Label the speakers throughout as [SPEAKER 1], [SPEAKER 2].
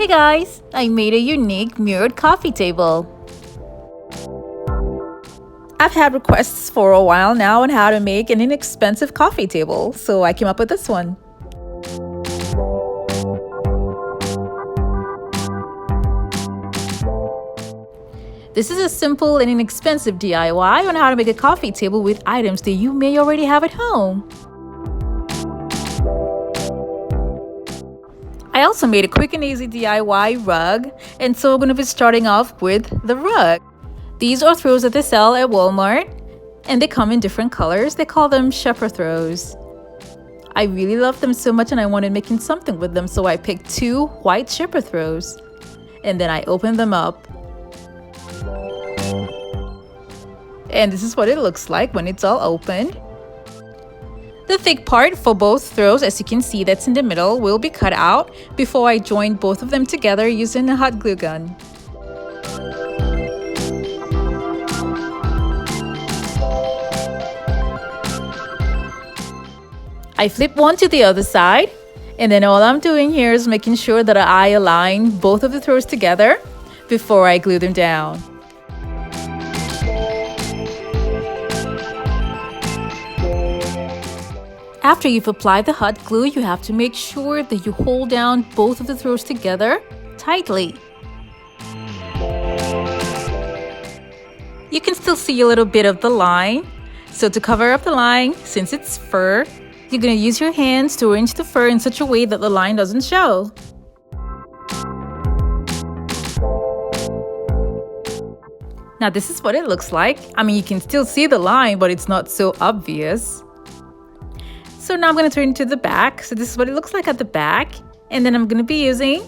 [SPEAKER 1] Hey guys, I made a unique mirrored coffee table. I've had requests for a while now on how to make an inexpensive coffee table, so I came up with this one. This is a simple and inexpensive DIY on how to make a coffee table with items that you may already have at home. I also made a quick and easy DIY rug, and so we're going to be starting off with the rug. These are throws that they sell at Walmart, and they come in different colors. They call them Sherpa throws. I really love them so much and I wanted making something with them, so I picked 2 white Sherpa throws, and then I opened them up. And this is what it looks like when it's all opened. The thick part for both throws, as you can see that's in the middle, will be cut out before I join both of them together using a hot glue gun. I flip one to the other side, and then all I'm doing here is making sure that I align both of the throws together before I glue them down. After you've applied the hot glue, you have to make sure that you hold down both of the throws together tightly. You can still see a little bit of the line. So to cover up the line, since it's fur, you're going to use your hands to arrange the fur in such a way that the line doesn't show. Now this is what it looks like. I mean, you can still see the line, but it's not so obvious. So now I'm going to turn to the back. So this is what it looks like at the back. And then I'm going to be using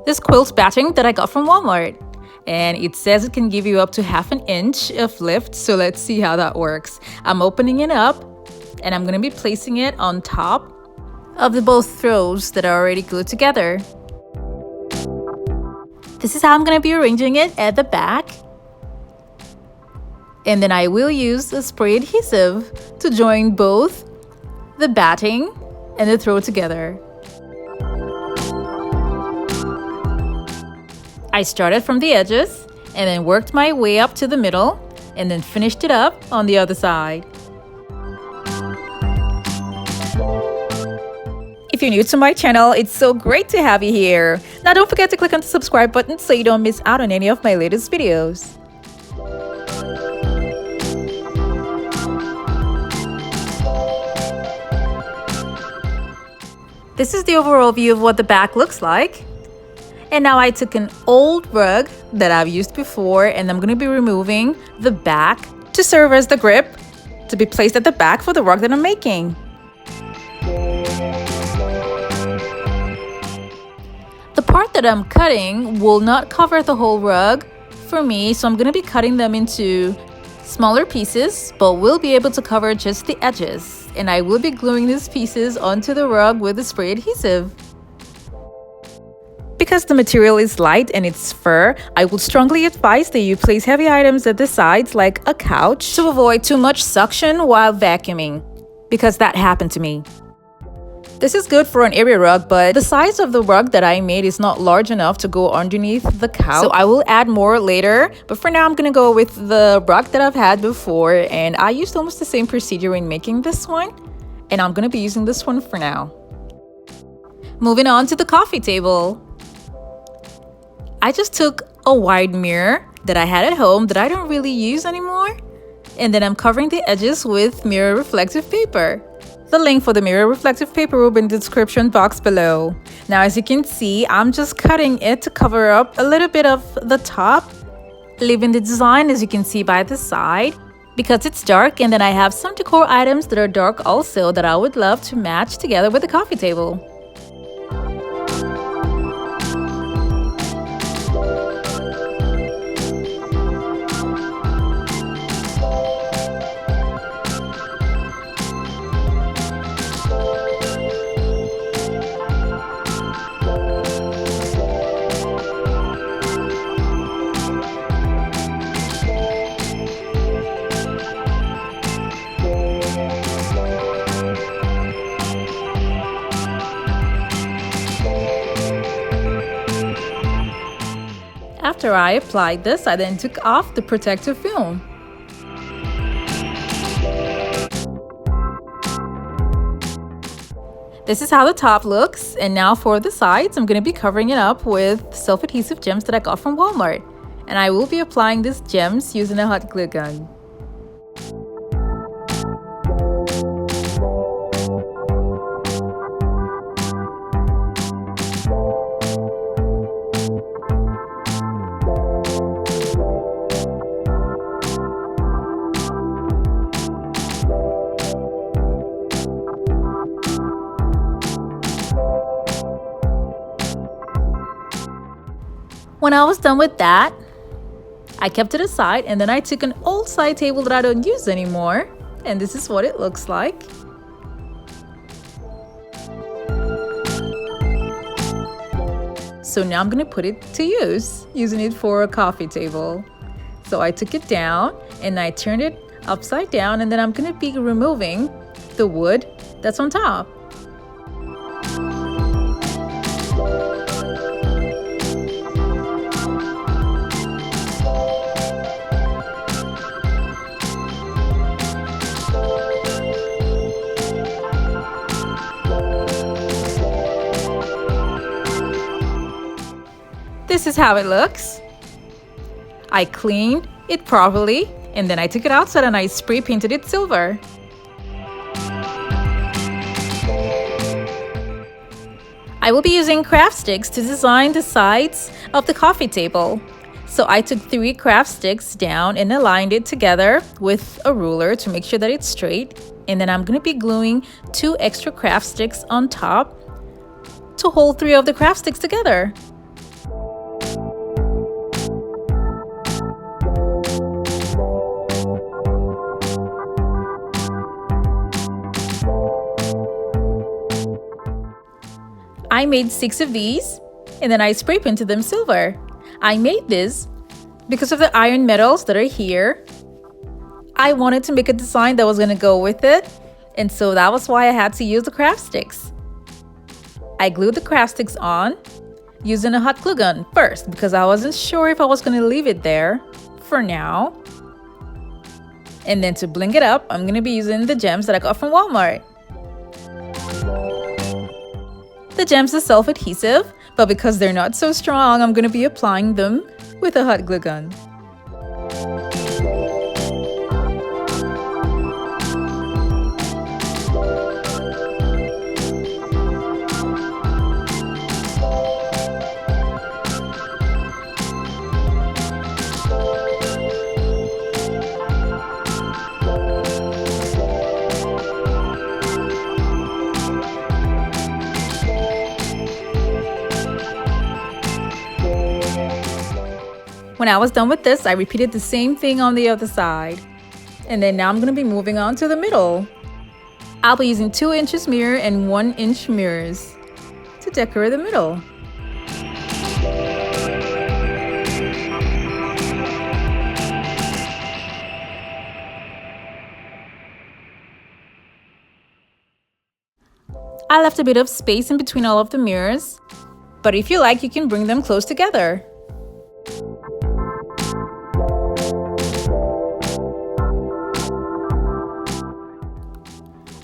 [SPEAKER 1] this quilt batting that I got from Walmart. And it says it can give you up to ½ an inch of lift. So let's see how that works. I'm opening it up and I'm going to be placing it on top of the both throws that are already glued together. This is how I'm going to be arranging it at the back. And then I will use a spray adhesive to join both the batting and the throw together. I started from the edges and then worked my way up to the middle and then finished it up on the other side. If you're new to my channel, it's so great to have you here. Now don't forget to click on the subscribe button so you don't miss out on any of my latest videos. This is the overall view of what the back looks like. And now I took an old rug that I've used before and I'm going to be removing the back to serve as the grip to be placed at the back for the rug that I'm making. The part that I'm cutting will not cover the whole rug for me, so I'm going to be cutting them into smaller pieces, but will be able to cover just the edges. And I will be gluing these pieces onto the rug with the spray adhesive. Because the material is light and it's fur, I would strongly advise that you place heavy items at the sides like a couch to avoid too much suction while vacuuming, because that happened to me. This is good for an area rug, but the size of the rug that I made is not large enough to go underneath the couch. So I will add more later, but for now I'm going to go with the rug that I've had before, and I used almost the same procedure in making this one, and I'm going to be using this one for now. Moving on to the coffee table. I just took a wide mirror that I had at home that I don't really use anymore, and then I'm covering the edges with mirror reflective paper. The link for the mirror reflective paper will be in the description box below. Now as you can see, I'm just cutting it to cover up a little bit of the top, leaving the design as you can see by the side because it's dark, and then I have some decor items that are dark also that I would love to match together with the coffee table. After I applied this, I then took off the protective film. This is how the top looks, and now for the sides, I'm going to be covering it up with self-adhesive gems that I got from Walmart. And I will be applying these gems using a hot glue gun. When I was done with that, I kept it aside, and then I took an old side table that I don't use anymore, and this is what it looks like. So now I'm gonna put it to use, using it for a coffee table. So I took it down and I turned it upside down, and then I'm gonna be removing the wood that's on top. This is how it looks. I cleaned it properly, and then I took it outside and I spray painted it silver. I will be using craft sticks to design the sides of the coffee table. So I took 3 craft sticks down and aligned it together with a ruler to make sure that it's straight. And then I'm going to be gluing 2 extra craft sticks on top to hold 3 of the craft sticks together. I made 6 of these, and then I spray painted them silver. I made this because of the iron metals that are here. I wanted to make a design that was going to go with it, and so that was why I had to use the craft sticks. I glued the craft sticks on using a hot glue gun first because I wasn't sure if I was going to leave it there for now. And then to bling it up, I'm going to be using the gems that I got from Walmart. The gems are self-adhesive, but because they're not so strong, I'm going to be applying them with a hot glue gun. When I was done with this, I repeated the same thing on the other side. And then now I'm going to be moving on to the middle. I'll be using 2-inch mirror and 1-inch mirrors to decorate the middle. I left a bit of space in between all of the mirrors, but if you like, you can bring them close together.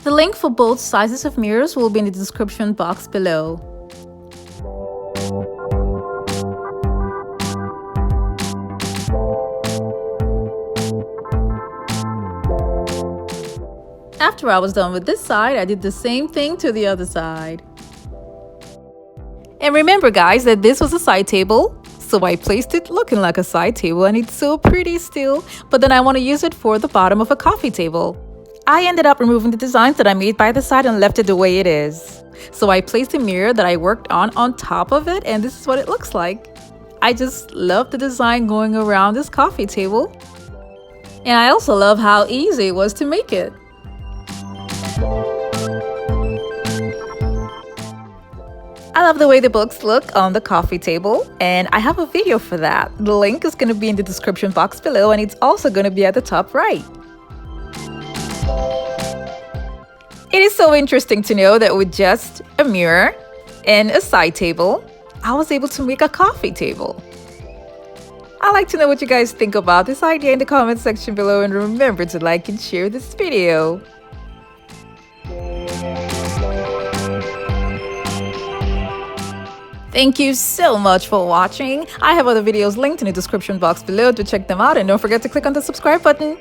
[SPEAKER 1] The link for both sizes of mirrors will be in the description box below. After I was done with this side, I did the same thing to the other side. And remember guys that this was a side table, so I placed it looking like a side table, and it's so pretty still, but then I want to use it for the bottom of a coffee table. I ended up removing the designs that I made by the side and left it the way it is. So I placed a mirror that I worked on top of it, and this is what it looks like. I just love the design going around this coffee table. And I also love how easy it was to make it. I love the way the books look on the coffee table, and I have a video for that. The link is going to be in the description box below, and it's also going to be at the top right. It is so interesting to know that with just a mirror and a side table, I was able to make a coffee table. I'd like to know what you guys think about this idea in the comment section below, and remember to like and share this video. Thank you so much for watching. I have other videos linked in the description box below to check them out, and don't forget to click on the subscribe button.